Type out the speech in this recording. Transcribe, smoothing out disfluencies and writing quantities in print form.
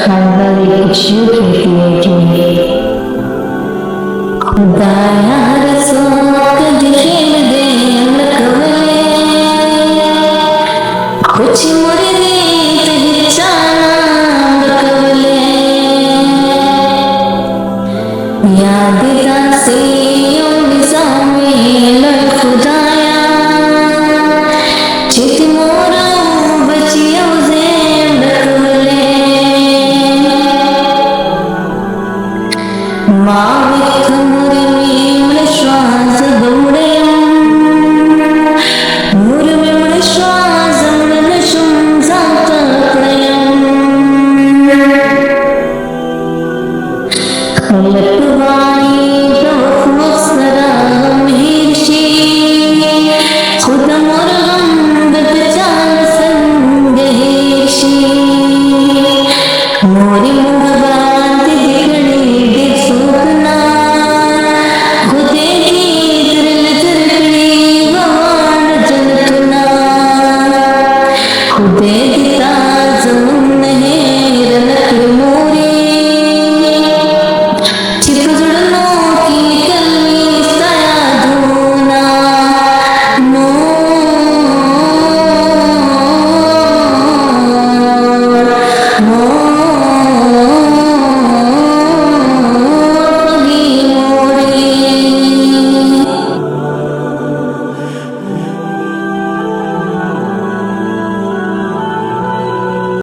खानदानी कुछ यूं कहती है कि खुदाया रसूल कद खेल दे लकवले कुछ मुर्दे पहचाना लकवले याद दासे यो निजामे लड़ खुदाया चित मोरा बचियो जे लकवले माविक मुरमी मन श्वास दौड़े मुरमी मन श्वास मुरन शुम जात प्रयम खलटवा